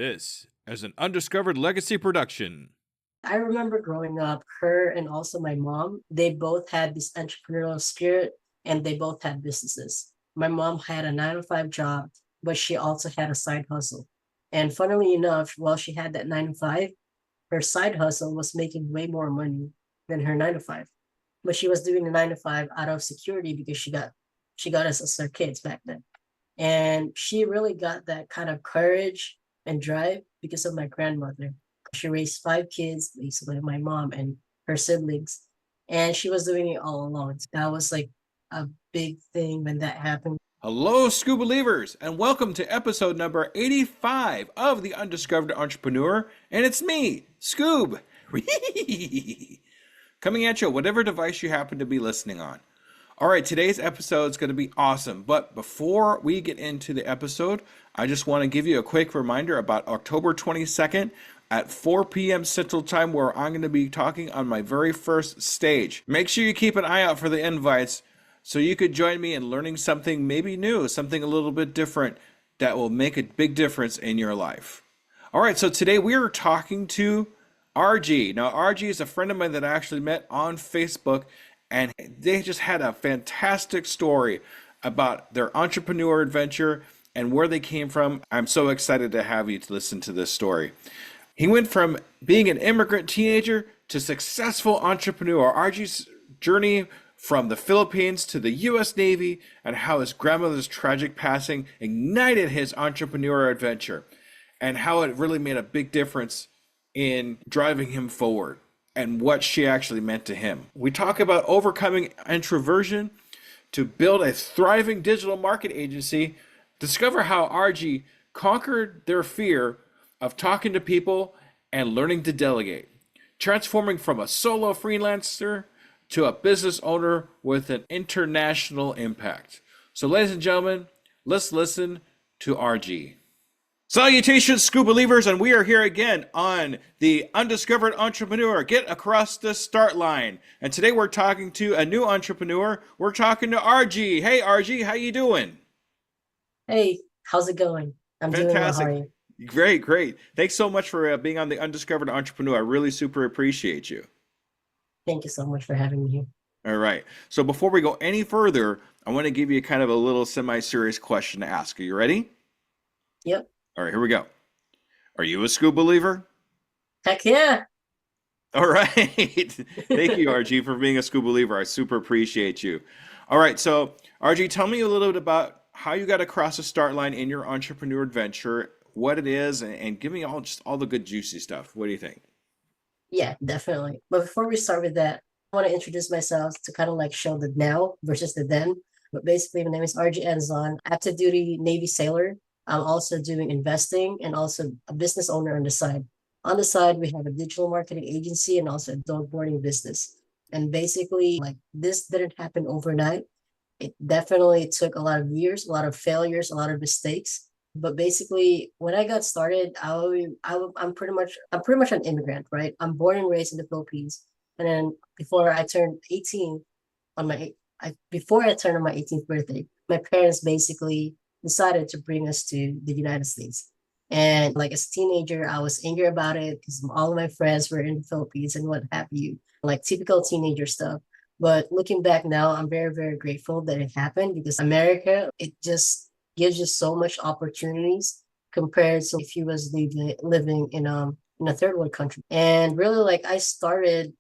This is an Undiscovered Legacy production. I remember growing up, her and also my mom, they both had this entrepreneurial spirit and they both had businesses. My mom had a 9 to 5 job, but she also had a side hustle. And funnily enough, while she had that 9 to 5, her side hustle was making way more money than her 9 to 5. But she was doing the 9 to 5 out of security because she got us as her kids back then. And she really got that kind of courage and drive because of my grandmother. She raised 5 kids, basically my mom and her siblings, and she was doing it all alone. That was like a big thing when that happened. Hello, Skoob believers, and welcome to episode number 85 of the Undiscovered Entrepreneur. And it's me, Skoob, coming at you, whatever device you happen to be listening on. All right, today's episode is going to be awesome. But before we get into the episode, I just want to give you a quick reminder about October 22nd at 4 p.m. Central Time, where I'm going to be talking on my very first stage. Make sure you keep an eye out for the invites so you could join me in learning something maybe new, something a little bit different that will make a big difference in your life. All right, so today we are talking to RG. Now, RG is a friend of mine that I actually met on Facebook, and they just had a fantastic story about their entrepreneur adventure and where they came from. I'm so excited to have you to listen to this story. He went from being an immigrant teenager to successful entrepreneur. RG's journey from the Philippines to the U.S. Navy, and how his grandmother's tragic passing ignited his entrepreneurial adventure, and how it really made a big difference in driving him forward and what she actually meant to him. We talk about overcoming introversion to build a thriving digital marketing agency, discover how RG conquered their fear of talking to people and learning to delegate, transforming from a solo freelancer to a business owner with an international impact. So ladies and gentlemen, let's listen to RG. Salutations, Skoob believers, and we are here again on the Undiscovered Entrepreneur. Get across the start line. And today we're talking to a new entrepreneur. We're talking to RG. Hey, RG, how you doing? Hey, how's it going? I'm doing well. How are Fantastic. you? Great, great. Thanks so much for being on the Undiscovered Entrepreneur. I really super appreciate you. Thank you so much for having me here. All right. So before we go any further, I want to give you kind of a little semi-serious question to ask. Are you ready? Yep. All right, here we go. Are you a Skoob believer? Heck yeah. All right. Thank you, RG, for being a Skoob believer. I super appreciate you. All right. So, RG, tell me a little bit about how you got across the start line in your entrepreneur adventure, what it is, and give me all the good juicy stuff. What do you think? Yeah, definitely. But before we start with that, I want to introduce myself to kind of like show the now versus the then. But basically, my name is RG Enzon, active duty Navy sailor. I'm also doing investing and also a business owner on the side. On the side, we have a digital marketing agency and also a dog boarding business. And basically, like this didn't happen overnight. It definitely took a lot of years, a lot of failures, a lot of mistakes. But basically, when I got started, I'm pretty much an immigrant, right? I'm born and raised in the Philippines, and then before I turned 18, on my before I turned on my 18th birthday, my parents basically decided to bring us to the United States. And like as a teenager, I was angry about it because all of my friends were in the Philippines and what have you, like typical teenager stuff. But looking back now, I'm very, very grateful that it happened because America, it just gives you so much opportunities compared to if you was living in a third world country. And really like I started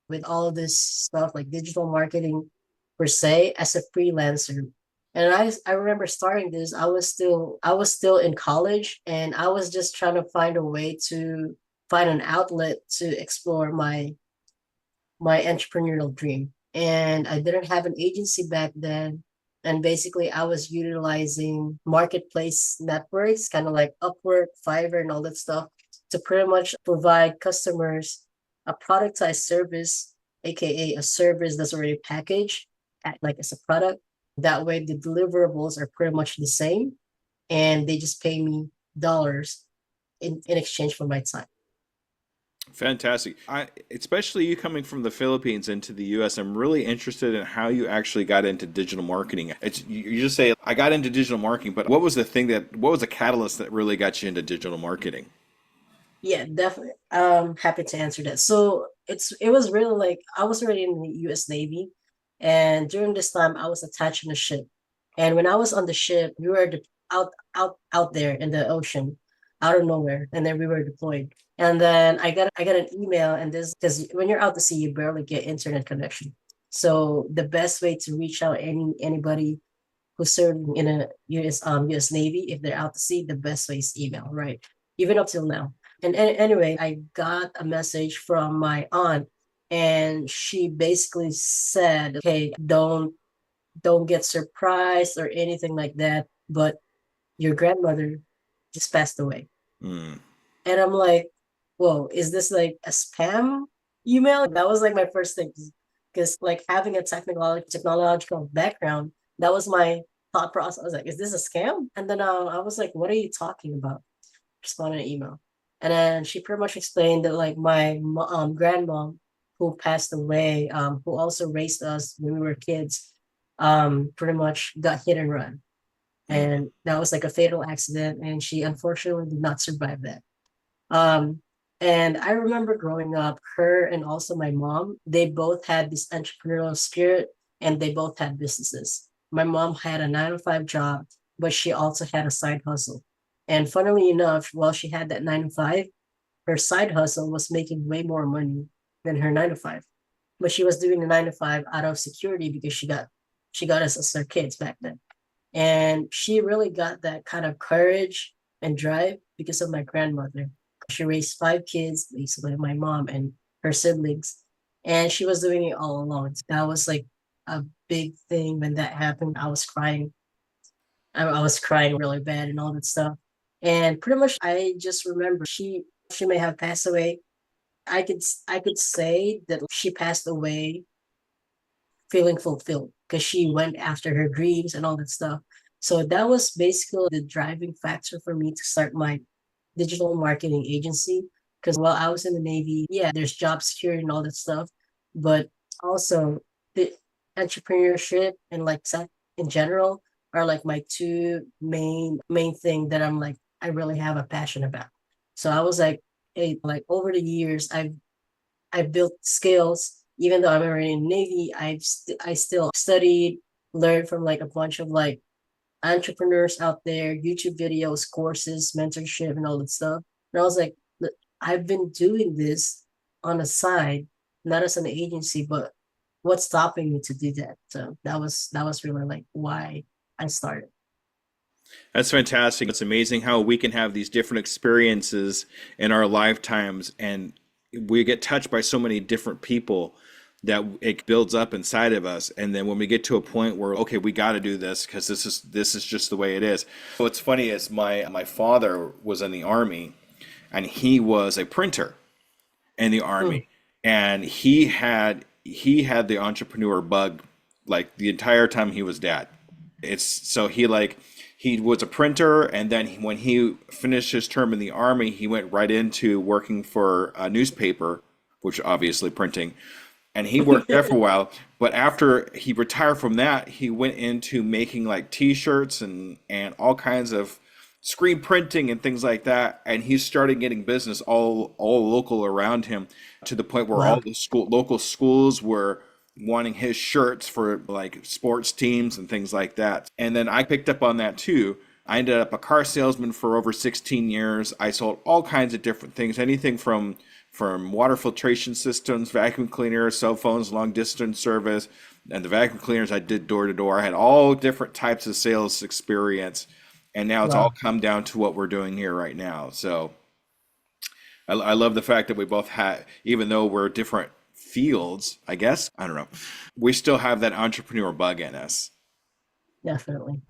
with all of this stuff like digital marketing per se as a freelancer. And I remember starting this, I was still in college and I was just trying to find a way to find an outlet to explore my entrepreneurial dream. And I didn't have an agency back then. And basically, I was utilizing marketplace networks, kind of like Upwork, Fiverr, and all that stuff to pretty much provide customers a productized service, aka a service that's already packaged like as a product. That way, the deliverables are pretty much the same, and they just pay me dollars in exchange for my time. Fantastic. Especially you coming from the Philippines into the US, I'm really interested in how you actually got into digital marketing. You just say, I got into digital marketing, but what was the catalyst that really got you into digital marketing? Yeah, definitely. Happy to answer that. So it was really like I was already in the U.S. Navy, and during this time I was attached on a ship. And when I was on the ship, we were out there in the ocean, out of nowhere, and then we were deployed. And then I got an email, and this because when you're out to sea, you barely get internet connection. So the best way to reach out anybody who's serving in a US Navy, if they're out to sea, the best way is email, right? Even up till now. And anyway, I got a message from my aunt, and she basically said, "Okay, don't get surprised or anything like that, but your grandmother just passed away." Hmm. And I'm like, "Whoa, is this like a spam email?" That was like my first thing, because like having a technological background, that was my thought process. I was like, "Is this a scam?" And then I was like, "What are you talking about?" Responded an email. And then she pretty much explained that like my grandmom, who passed away, who also raised us when we were kids, pretty much got hit and run. Hmm. And that was like a fatal accident, and she unfortunately did not survive that. Um, and I remember growing up, her and also my mom, they both had this entrepreneurial spirit, and they both had businesses. My mom had a 9 to 5 job, but she also had a side hustle. And funnily enough, while she had that 9 to 5, her side hustle was making way more money than her 9 to 5. But she was doing the 9 to 5 out of security because she got us as her kids back then. And she really got that kind of courage and drive because of my grandmother. She raised 5 kids, basically my mom and her siblings. And she was doing it all alone. That was like a big thing when that happened. I was crying. I was crying really bad and all that stuff. And pretty much I just remember she may have passed away. I could say that she passed away feeling fulfilled because she went after her dreams and all that stuff. So that was basically the driving factor for me to start my digital marketing agency. Because while I was in the Navy, yeah, there's job security and all that stuff, but also the entrepreneurship and like tech in general are like my two main thing that I'm like I really have a passion about. So I was like, hey, like over the years, I've built skills. Even though I'm already in the Navy, I still studied, learned from like a bunch of like entrepreneurs out there, YouTube videos, courses, mentorship, and all that stuff. And I was like, "Look, I've been doing this on the side, not as an agency, but what's stopping me to do that?" So that was really like why I started. That's fantastic. It's amazing how we can have these different experiences in our lifetimes, and we get touched by so many different people that it builds up inside of us. And then when we get to a point where, okay, we got to do this because this is just the way it is. What's funny is my father was in the army, and he was a printer in the Hmm. army, and he had the entrepreneur bug like the entire time he was dad. It's so he was a printer, and then when he finished his term in the army, he went right into working for a newspaper, which obviously printing, and he worked there for a while. But after he retired from that, he went into making like T-shirts and all kinds of screen printing and things like that. And he started getting business all local around him to the point where Wow. all the local schools were wanting his shirts for like sports teams and things like that. And then I picked up on that too. I ended up a car salesman for over 16 years. I sold all kinds of different things, anything from water filtration systems, vacuum cleaners, cell phones, long distance service, and the vacuum cleaners I did door to door. I had all different types of sales experience, and now it's all Wow. come down to what we're doing here right now. So I love the fact that we both had, even though we're different fields, I guess, I don't know, we still have that entrepreneur bug in us. Definitely.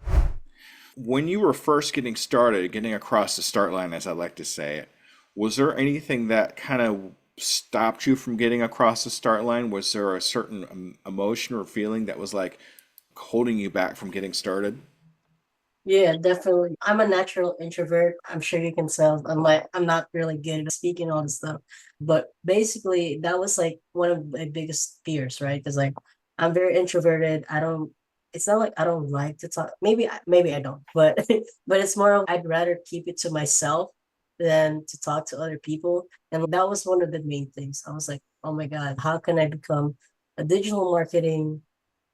When you were first getting started, getting across the start line, as I like to say it, was there anything that kind of stopped you from getting across the start line? Was there a certain emotion or feeling that was like holding you back from getting started? Yeah, definitely. I'm a natural introvert. I'm sure you can tell. I'm not really good at speaking all this stuff. But basically that was like one of my biggest fears, right? Because like I'm very introverted. I don't it's not like I don't like to talk. Maybe I don't, but but it's more of I'd rather keep it to myself than to talk to other people. And that was one of the main things. I was like, oh my God, how can I become a digital marketing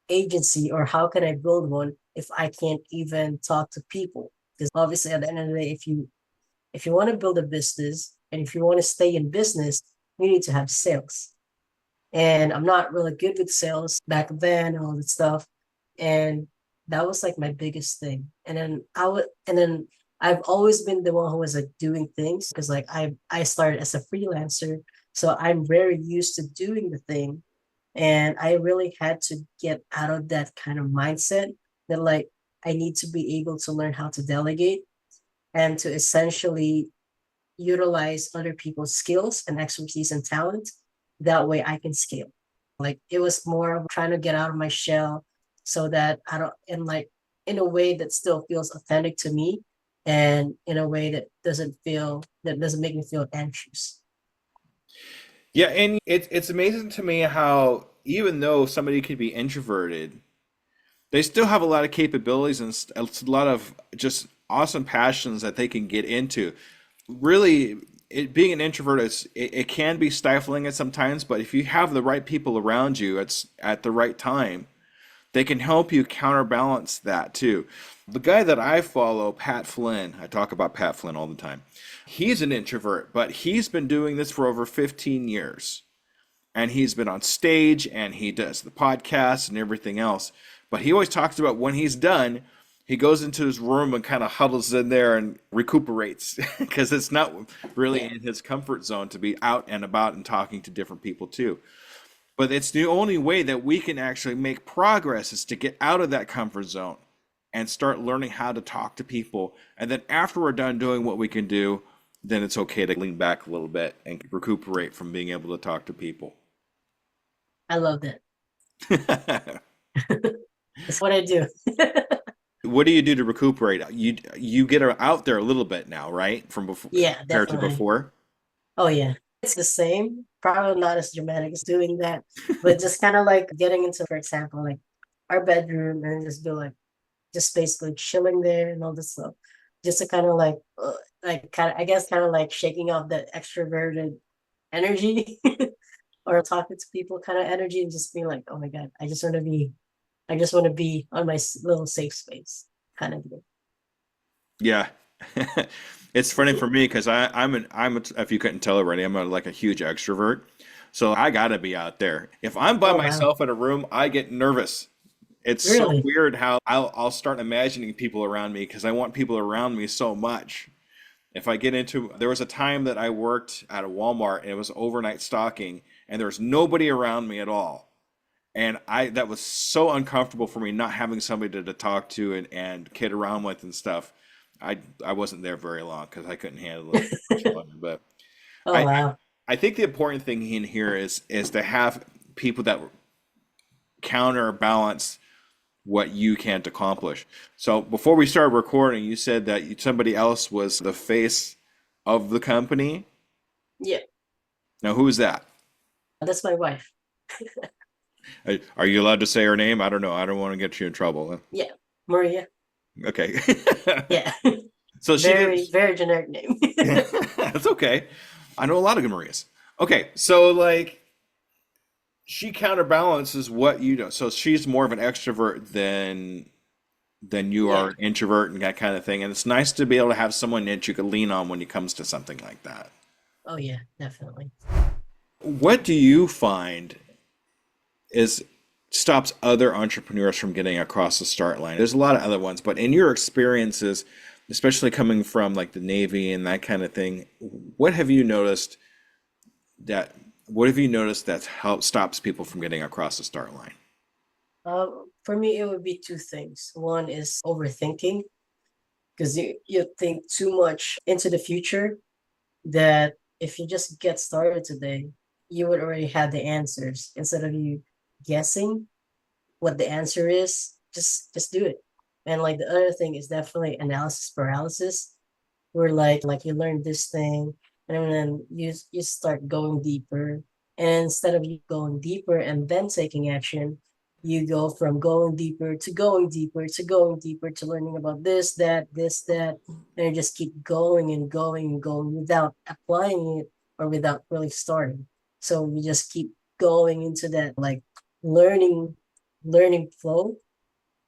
agency, or how can I build one if I can't even talk to people? Because obviously at the end of the day, if you want to build a business and if you want to stay in business, you need to have sales. And I'm not really good with sales back then and all that stuff. And that was like my biggest thing. And then I've always been the one who was like doing things because like I started as a freelancer. So I'm very used to doing the thing, and I really had to get out of that kind of mindset that like I need to be able to learn how to delegate and to essentially utilize other people's skills and expertise and talent. That way I can scale. Like it was more of trying to get out of my shell so that I don't, and like in a way that still feels authentic to me, and in a way that doesn't make me feel anxious. Yeah, and it's amazing to me how even though somebody could be introverted, they still have a lot of capabilities and a lot of just awesome passions that they can get into. Really, being an introvert it can be stifling at sometimes, but if you have the right people around you, it's at the right time, they can help you counterbalance that too. The guy that I follow, Pat Flynn, I talk about Pat Flynn all the time. He's an introvert, but he's been doing this for over 15 years. And he's been on stage and he does the podcast and everything else. But he always talks about when he's done, he goes into his room and kind of huddles in there and recuperates because it's not really Yeah, in his comfort zone to be out and about and talking to different people too. But it's the only way that we can actually make progress is to get out of that comfort zone and start learning how to talk to people. And then after we're done doing what we can do, then it's okay to lean back a little bit and recuperate from being able to talk to people. I love that. That's what I do. What do you do to recuperate? You get out there a little bit now, right? From before Yeah, compared to definitely. before. Oh yeah. It's the same. Probably not as dramatic as doing that, but just kind of like getting into, for example, like our bedroom and just be just basically chilling there and all this stuff. Just to kind of like kind of, I guess, kind of like shaking off that extroverted energy or talking to people kind of energy and just being like, oh my God, I just want to be on my little safe space kind of thing. Yeah. It's funny for me because if you couldn't tell already, like a huge extrovert. So I gotta be out there. If I'm by Oh wow. myself in a room, I get nervous. It's so Really? weird how I'll start imagining people around me because I want people around me so much. If I get into, there was a time that I worked at a Walmart and it was overnight stocking and there was nobody around me at all. And that was so uncomfortable for me not having somebody to talk to and kid around with and stuff. I wasn't there very long because I couldn't handle it much longer. But Oh I wow. I think the important thing in here is to have people that counterbalance what you can't accomplish. So before we started recording, you said that somebody else was the face of the company. Yeah, Now, who is that? that's my wife. Are you allowed to say her name? I don't know. I don't want to get you in trouble. Yeah, Maria. Okay. Yeah, So she did. very very generic name. That's okay. I know a lot of Marias. Okay, so like she counterbalances what you do. So she's more of an extrovert than you Yeah. are an introvert and that kind of thing. And it's nice to be able to have someone that you can lean on when it comes to something like that. Oh yeah, definitely. What do you find is stops other entrepreneurs from getting across the start line? There's a lot of other ones, but in your experiences, especially coming from like the Navy and that kind of thing, what have you noticed that what have you noticed that help stops people from getting across the start line? For me, it would be two things. One is overthinking, because you think too much into the future, that if you just get started today, you would already have the answers instead of you guessing what the answer is. Just do it. And like the other thing is definitely analysis paralysis, where like you learn this thing and then you start going deeper. And instead of you going deeper and then taking action, you go from going deeper to going deeper to going deeper to learning about this, that, and you just keep going and going and going without applying it or without really starting. So we just keep going into that like learning learning flow,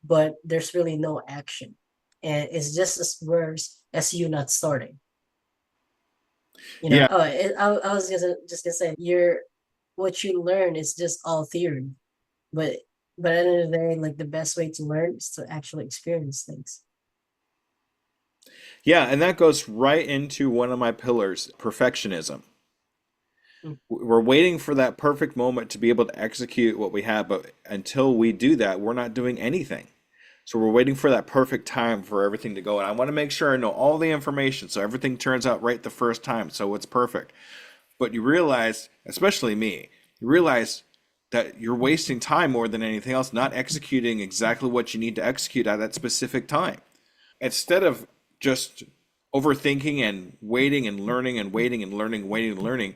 but there's really no action. And it's just as worse as you not starting. Yeah. I was just gonna say you're what you learn is just all theory, but at the end of the day, like the best way to learn is to actually experience things. Yeah, and that goes right into one of my pillars, perfectionism. Mm. We're waiting for that perfect moment to be able to execute what we have, but until we do that, we're not doing anything. So we're waiting for that perfect time for everything to go. And I want to make sure I know all the information so everything turns out right the first time, so it's perfect. But you realize, especially me, you realize that you're wasting time more than anything else, not executing exactly what you need to execute at that specific time. Instead of just overthinking and waiting and learning and waiting and learning, waiting and learning,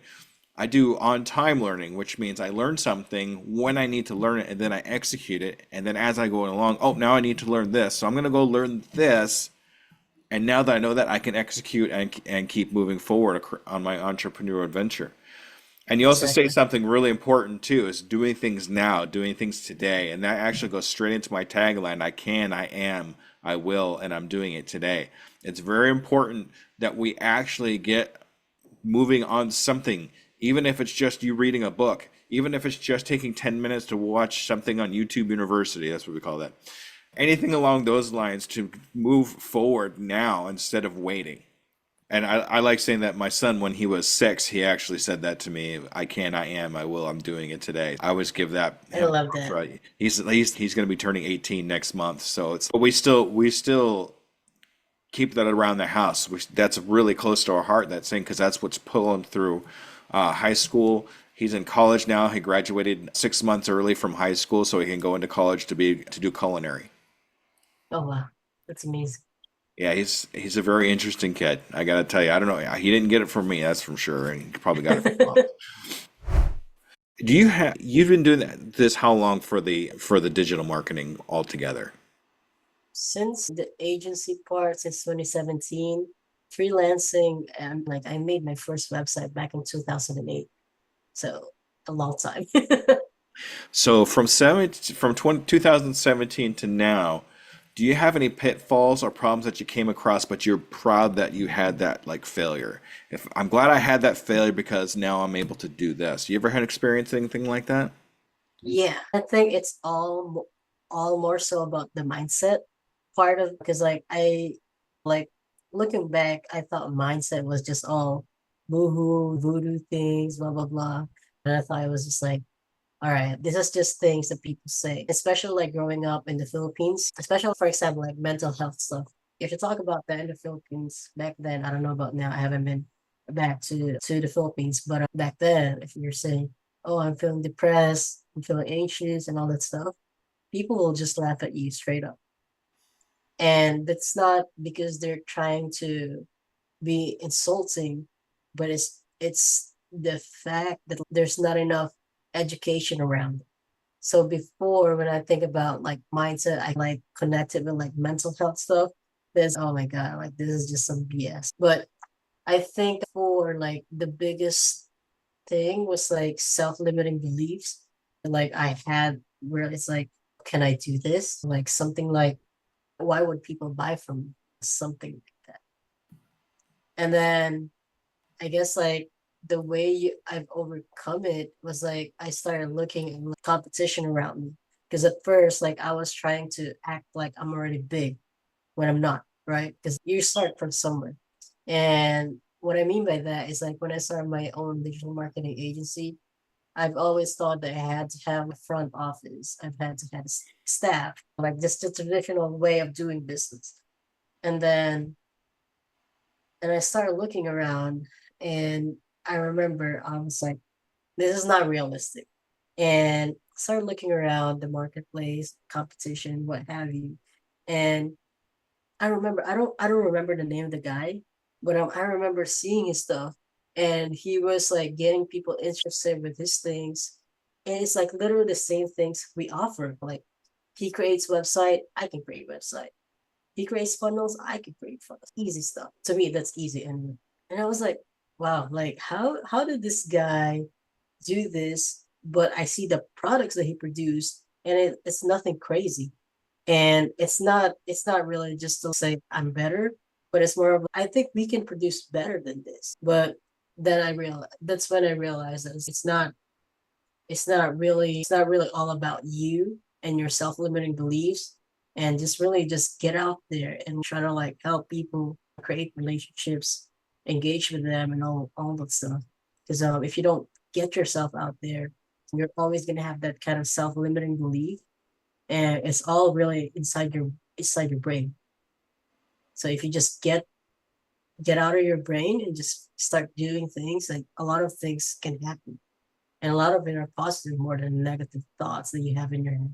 I do on time learning, which means I learn something when I need to learn it and then I execute it. And then as I go along, oh, now I need to learn this. So I'm going to go learn this. And now that I know that, I can execute and keep moving forward on my entrepreneurial adventure. And you also say Exactly. something really important too, is doing things now, doing things today. And that actually goes straight into my tagline: I can, I am, I will, and I'm doing it today. It's very important that we actually get moving on something, even if it's just you reading a book, even if it's just taking 10 minutes to watch something on YouTube University, that's what we call that. Anything along those lines to move forward now instead of waiting. And I like saying that my son, when he was 6, he actually said that to me. I can, I am, I will, I'm doing it today. I always give that I him love props, that. right. He's going to be turning 18 next month. So it's, but we still keep that around the house. That's really close to our heart, that thing, because that's what's pulling through high school. He's in college now. He graduated 6 months early from high school, so he can go into college to do culinary. Oh wow, that's amazing. Yeah, he's a very interesting kid. I gotta tell you, I don't know. He didn't get it from me, that's for sure, and he probably got it from mom. Do you have you've been doing this how long for the digital marketing altogether? Since the agency part, since 2017, freelancing, and like I made my first website back in 2008. So a long time. So from 2017 to now, do you have any pitfalls or problems that you came across, but you're proud that you had that like failure? If I'm glad I had that failure because now I'm able to do this. You ever had experience anything like that? Yeah, I think it's all more so about the mindset part of because like looking back, I thought mindset was just all woohoo, voodoo things, blah blah blah. And I thought it was just like, all right, this is just things that people say, especially like growing up in the Philippines, especially for example, like mental health stuff. If you talk about that in the Philippines back then, I don't know about now. I haven't been back to the Philippines, but back then, if you're saying, "Oh, I'm feeling depressed, I'm feeling anxious," and all that stuff, people will just laugh at you straight up. And that's not because they're trying to be insulting, but it's the fact that there's not enough education around it. So before, when I think about like mindset, I like connected with like mental health stuff. There's oh my god, like this is just some BS. But I think for like the biggest thing was like self-limiting beliefs. Like I had where it's like, can I do this? Like something like, why would people buy from me? Something like that. And then I guess like the way I've overcome it was like I started looking at like, competition around me. Because at first, like I was trying to act like I'm already big when I'm not, right? Because you start from somewhere. And what I mean by that is like when I started my own digital marketing agency, I've always thought that I had to have a front office. I've had to have staff, like just the traditional way of doing business. And then and I started looking around and I remember I was like, this is not realistic. And started looking around the marketplace, competition, what have you. And I don't remember the name of the guy, but I remember seeing his stuff, and he was like getting people interested with his things, and it's like literally the same things we offer. Like he creates website, I can create website. He creates funnels, I can create funnels. Easy stuff. To me, that's easy. And I was like, wow, like how did this guy do this? But I see the products that he produced, and it's nothing crazy. And it's not really just to say I'm better, but it's more of I think we can produce better than this. But then I realized that's when I realized that it's not really all about you and your self-limiting beliefs, and just really just get out there and try to like help people create relationships, engage with them, and all that stuff. Because if you don't get yourself out there, you're always going to have that kind of self-limiting belief, and it's all really inside your brain. So if you just get out of your brain and just start doing things, like a lot of things can happen, and a lot of it are positive more than negative thoughts that you have in your head.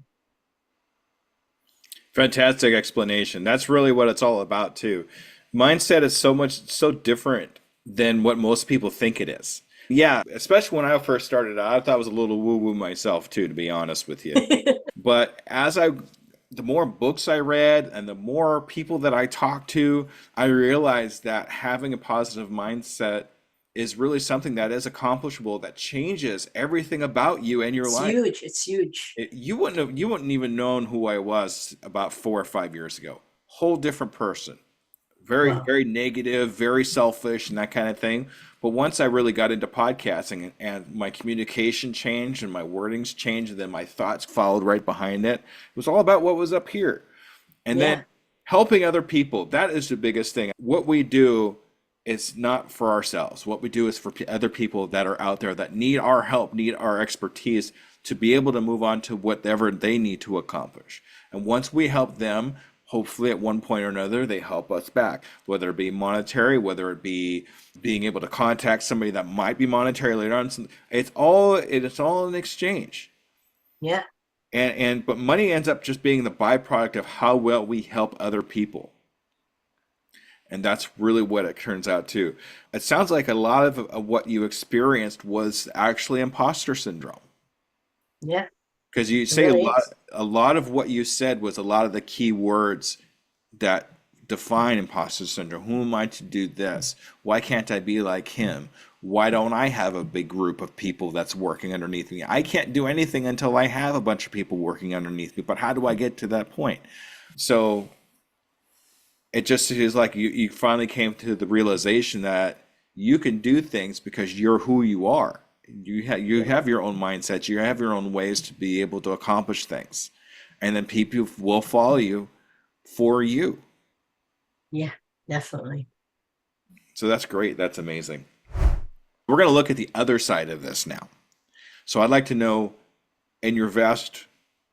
Fantastic explanation. That's really what it's all about too. Mindset is so different than what most people think it is. Yeah, especially when I first started out, I thought I was a little woo-woo myself too, to be honest with you. But the more books I read and the more people that I talked to, I realized that having a positive mindset is really something that is accomplishable, that changes everything about you and your It's life. huge. It's huge. You wouldn't even known who I was about 4 or 5 years ago. Whole different person. Very, Wow. very negative, very selfish, and that kind of thing. But once I really got into podcasting and my communication changed and my wordings changed, and then my thoughts followed right behind it, it was all about what was up here. And then Yeah. helping other people, that is the biggest thing. What we do is not for ourselves. What we do is for other people that are out there that need our help, need our expertise to be able to move on to whatever they need to accomplish. And once we help them, hopefully at one point or another, they help us back, whether it be monetary, whether it be being able to contact somebody that might be monetary later on. It's all an exchange. Yeah. But money ends up just being the byproduct of how well we help other people. And that's really what it turns out to. It sounds like a lot of what you experienced was actually imposter syndrome. Yeah. Because you It say really is. a lot of what you said was a lot of the key words that define imposter syndrome. Who am I to do this? Why can't I be like him? Why don't I have a big group of people that's working underneath me? I can't do anything until I have a bunch of people working underneath me. But how do I get to that point? So it just is like you finally came to the realization that you can do things because you're who you are. You Yeah. have your own mindset. You have your own ways to be able to accomplish things, and then people will follow you for you. Yeah. Definitely. So that's great. That's amazing. We're going to look at the other side of this now. So I'd like to know, in your vast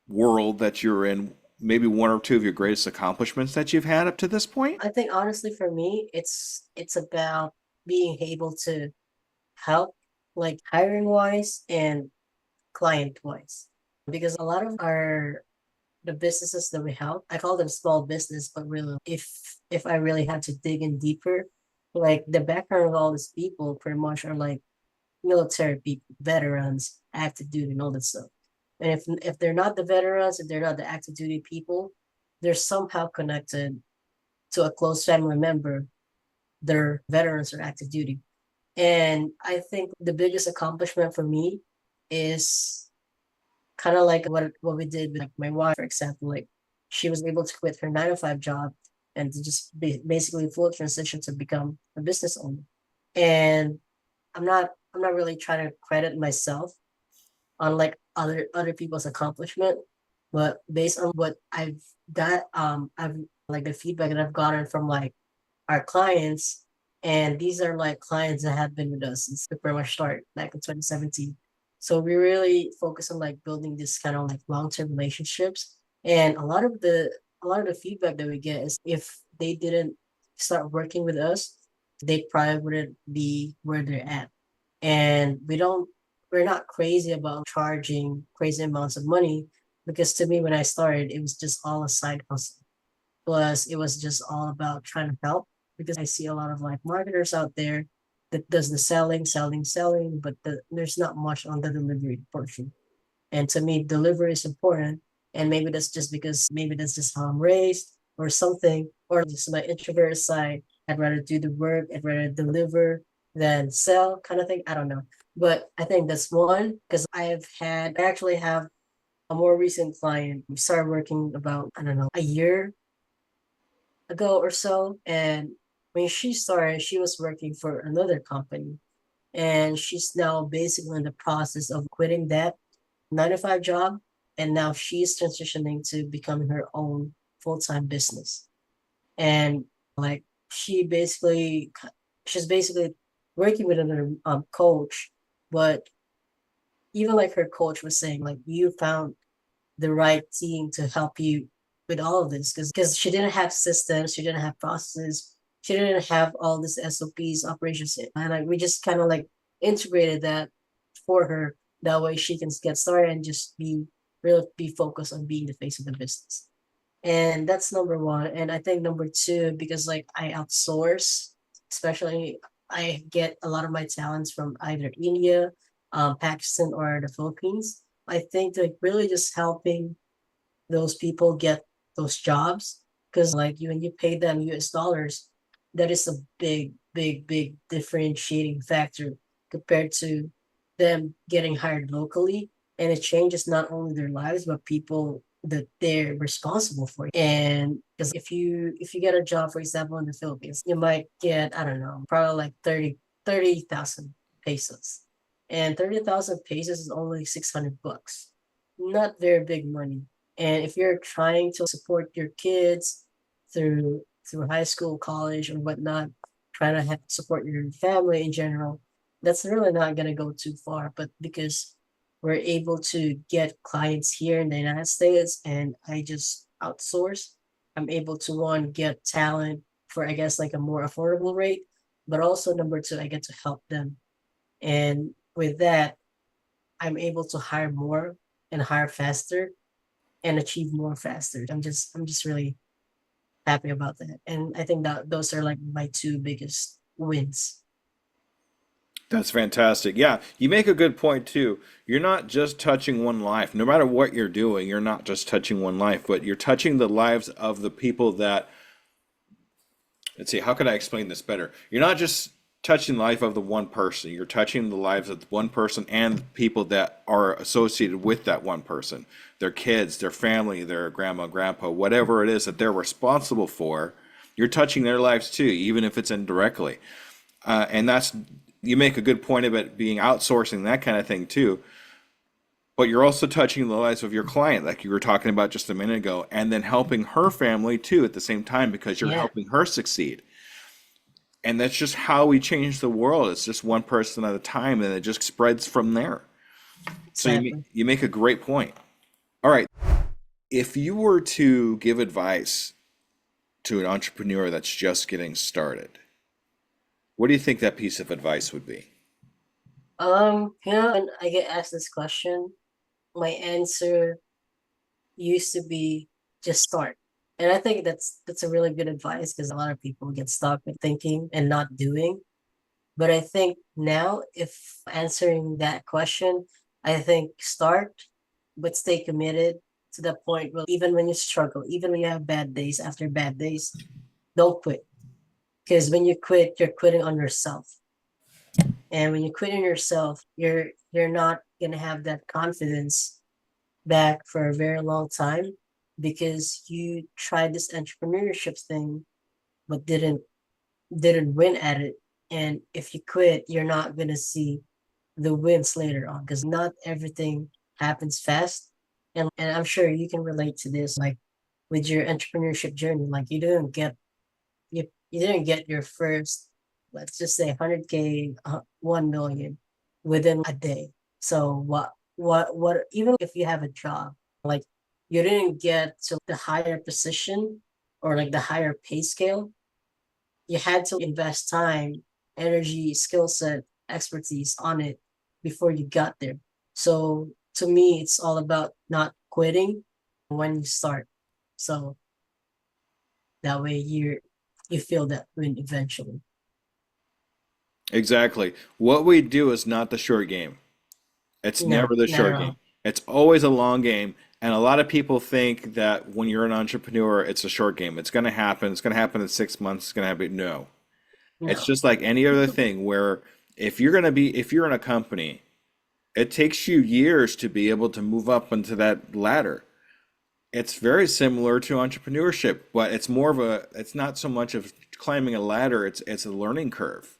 world that you're in, maybe one or two of your greatest accomplishments that you've had up to this point. I think honestly for me, it's about being able to help, like hiring wise and client wise. Because a lot of the businesses that we help, I call them small business, but really if I really had to dig in deeper, like the background of all these people pretty much are like military people, veterans, active duty, and all that stuff. And if they're not the veterans, if they're not the active duty people, they're somehow connected to a close family member. They're veterans or active duty. And I think the biggest accomplishment for me is kind of like what we did with like my wife, for example. Like she was able to quit her 9 to 5 job and to just basically full transition to become a business owner. And I'm not really trying to credit myself on like other people's accomplishment, but based on what I've like the feedback that I've gotten from like our clients, and these are like clients that have been with us since the pretty much start back in 2017. So we really focus on like building this kind of like long-term relationships. And a lot of the feedback that we get is if they didn't start working with us, they probably wouldn't be where they're at. And we're not crazy about charging crazy amounts of money, because to me when I started, it was just all a side hustle. Plus, it was just all about trying to help because I see a lot of like marketers out there that does the selling, but there's not much on the delivery portion. And to me, delivery is important. And maybe that's just because maybe that's just how I'm raised or something, or just my introvert side. I'd rather do the work, I'd rather deliver than sell kind of thing. I don't know. But I think that's one because I actually have a more recent client. We started working about, I don't know, a year ago or so. And when she started, she was working for another company. And she's now basically in the process of quitting that 9 to 5 job. And now she's transitioning to becoming her own full-time business. And like she basically, she's basically working with another coach. But even like her coach was saying, like you found the right team to help you with all of this because she didn't have systems, she didn't have processes, she didn't have all this SOPs, operations, and like we just kind of like integrated that for her. That way she can get started and just be focused on being the face of the business. And that's number one. And I think number two, because like I outsource, especially I get a lot of my talents from either India, Pakistan, or the Philippines. I think like really just helping those people get those jobs because like you when you pay them US dollars, that is a big differentiating factor compared to them getting hired locally. And it changes not only their lives but people that they're responsible for. And because if you get a job, for example, in the Philippines, you might get, I don't know, probably like 30,000 pesos. And 30,000 pesos is only 600 bucks. Not very big money. And if you're trying to support your kids through high school, college, or whatnot, trying to support your family in general, that's really not going to go too far. But because we're able to get clients here in the United States and I just outsource, I'm able to one, get talent for, I guess, like a more affordable rate, but also number two, I get to help them. And with that, I'm able to hire more and hire faster and achieve more faster. I'm just really happy about that. And I think that those are like my two biggest wins. That's fantastic. Yeah, you make a good point too. You're not just touching one life. No matter what you're doing, you're not just touching one life, but you're touching the lives of the people that, let's see, how can I explain this better? You're not just touching the life of the one person. You're touching the lives of the one person and people that are associated with that one person. Their kids, their family, their grandma, grandpa, whatever it is that they're responsible for. You're touching their lives too, even if it's indirectly. And that's, you make a good point about being outsourcing that kind of thing too. But you're also touching the lives of your client, like you were talking about just a minute ago, and then helping her family too at the same time because you're Yeah, helping her succeed. And that's just how we change the world. It's just one person at a time, and it just spreads from there. So exactly. you make a great point. All right, if you were to give advice to an entrepreneur that's just getting started, what do you think that piece of advice would be? When I get asked this question, my answer used to be just start. And I think that's a really good advice because a lot of people get stuck with thinking and not doing. But I think now, if answering that question, I think start, but stay committed to the point where even when you struggle, even when you have bad days after bad days, don't quit. Because when you quit, you're quitting on yourself. And when you quit on yourself, you're not gonna have that confidence back for a very long time because you tried this entrepreneurship thing but didn't win at it. And if you quit, you're not gonna see the wins later on because not everything happens fast. And I'm sure you can relate to this, like with your entrepreneurship journey. Like you didn't get your first, let's just say 100K, 1 million within a day. So what even if you have a job, like you didn't get to the higher position or like the higher pay scale, you had to invest time, energy, skill set, expertise on it before you got there. So to me, it's all about not quitting when you start. So That way you feel that win eventually. Exactly. What we do is not the short game. It's No, never the not at short game. all. It's always a long game. And a lot of people think that when you're an entrepreneur, it's a short game. It's going to happen. It's going to happen in 6 months. It's going to happen. No. It's No. just like any other thing where if you're in a company, it takes you years to be able to move up into that ladder. It's very similar to entrepreneurship, but it's not so much of climbing a ladder, it's a learning curve.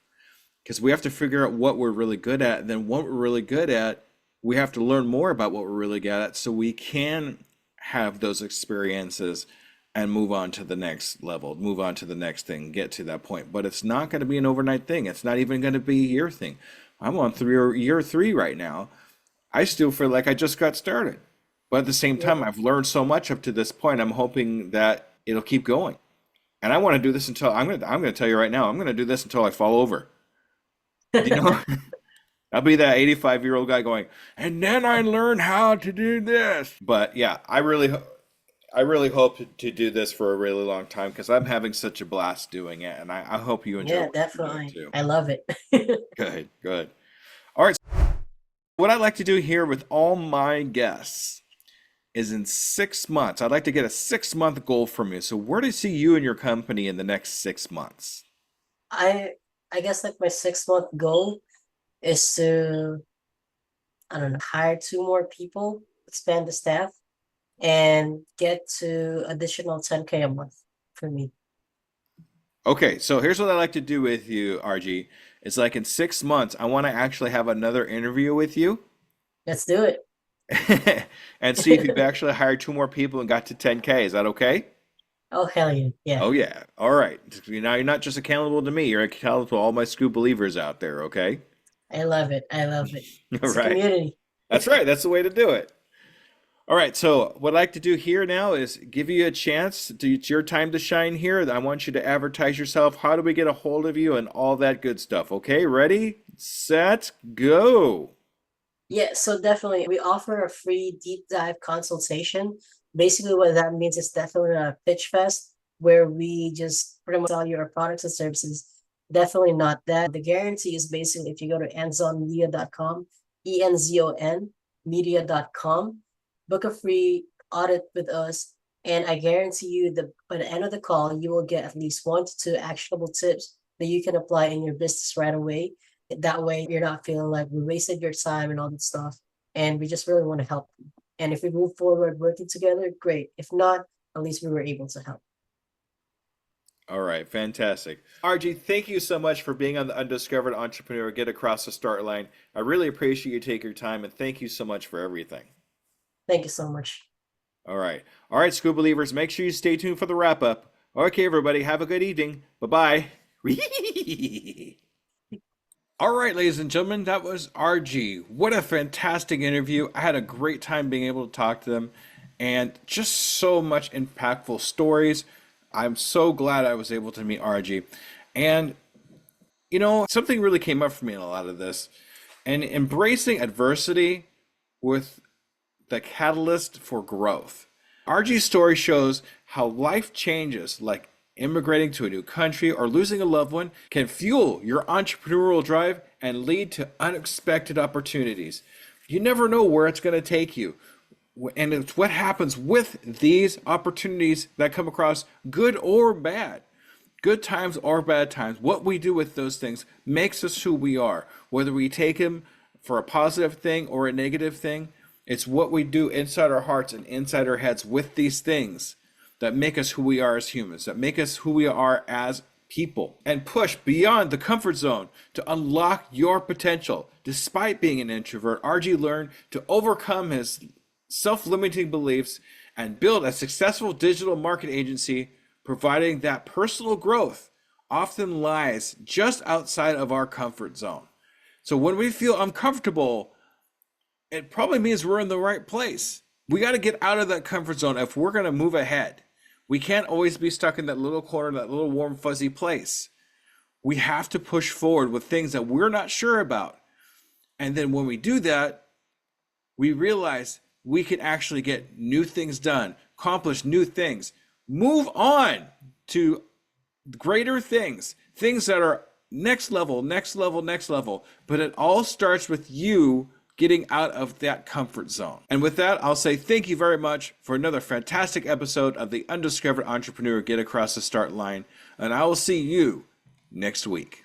Because we have to figure out what we're really good at. And then what we're really good at, we have to learn more about what we're really good at so we can have those experiences and move on to the next level, move on to the next thing, get to that point. But it's not going to be an overnight thing. It's not even going to be a year thing. I'm on year three right now. I still feel like I just got started. But at the same Yeah. time, I've learned so much up to this point. I'm hoping that it'll keep going. And I want to do this until I'm gonna tell you right now, I'm gonna do this until I fall over. You know, I'll be that 85-year-old guy going, and then I learned how to do this. But yeah, I really hope to do this for a really long time because I'm having such a blast doing it, and I hope you enjoy Yeah, what you're doing definitely. too. I love it. Good, good. All right. What I like to do here with all my guests is in 6 months, I'd like to get a 6 month goal from you. So where do you see you and your company in the next 6 months? I I guess like my 6 month goal is to, I don't know, hire two more people, expand the staff, and get to additional 10K a month for me. Okay, so here's what I like to do with you, RG. It's like in 6 months, I want to actually have another interview with you Let's do it. and see if you've actually hired two more people and got to 10K. Is that okay? Oh hell yeah. Yeah. Oh yeah. All right. Now you're not just accountable to me, you're accountable to all my Skoob believers out there, okay? I love it. I love it. All It's a right. community. That's right. That's the way to do it. All right. So what I'd like to do here now is give you a chance it's your time to shine here. I want you to advertise yourself. How do we get a hold of you and all that good stuff? Okay, ready, set, go. Yeah, so definitely we offer a free deep dive consultation. Basically, what that means is definitely a pitch fest where we just pretty much sell you our products and services. Definitely not that. The guarantee is basically if you go to enzonmedia.com, ENZON media.com, book a free audit with us, and I guarantee you that by the end of the call, you will get at least 1 to 2 actionable tips that you can apply in your business right away. That way you're not feeling like we wasted your time and all that stuff. And we just really want to help you. And if we move forward working together, great. If not, at least we were able to help. All right, fantastic. RG, thank you so much for being on the Undiscovered Entrepreneur. Get across the start line. I really appreciate you take your time and thank you so much for everything. Thank you so much. All right. All right, School Believers, make sure you stay tuned for the wrap up. Okay, everybody, have a good evening. Bye bye. All right, ladies and gentlemen, that was RG. What a fantastic interview. I had a great time being able to talk to them and just so much impactful stories. I'm so glad I was able to meet RG. And, something really came up for me in a lot of this. And embracing adversity with the catalyst for growth. RG's story shows how life changes, like immigrating to a new country or losing a loved one, can fuel your entrepreneurial drive and lead to unexpected opportunities. You never know where it's going to take you. And it's what happens with these opportunities that come across, good or bad. Good times or bad times, what we do with those things makes us who we are. Whether we take them for a positive thing or a negative thing, it's what we do inside our hearts and inside our heads with these things that make us who we are as humans, that make us who we are as people, and push beyond the comfort zone to unlock your potential. Despite being an introvert, RG learned to overcome his self-limiting beliefs and build a successful digital marketing agency, providing that personal growth often lies just outside of our comfort zone. So when we feel uncomfortable, it probably means we're in the right place. We got to get out of that comfort zone if we're going to move ahead. We can't always be stuck in that little corner, that little warm, fuzzy place. We have to push forward with things that we're not sure about. And then when we do that, we realize we can actually get new things done, accomplish new things, move on to greater things, things that are next level, next level, next level. But it all starts with you getting out of that comfort zone. And with that, I'll say thank you very much for another fantastic episode of the Undiscovered Entrepreneur Get Across the Start Line. And I will see you next week.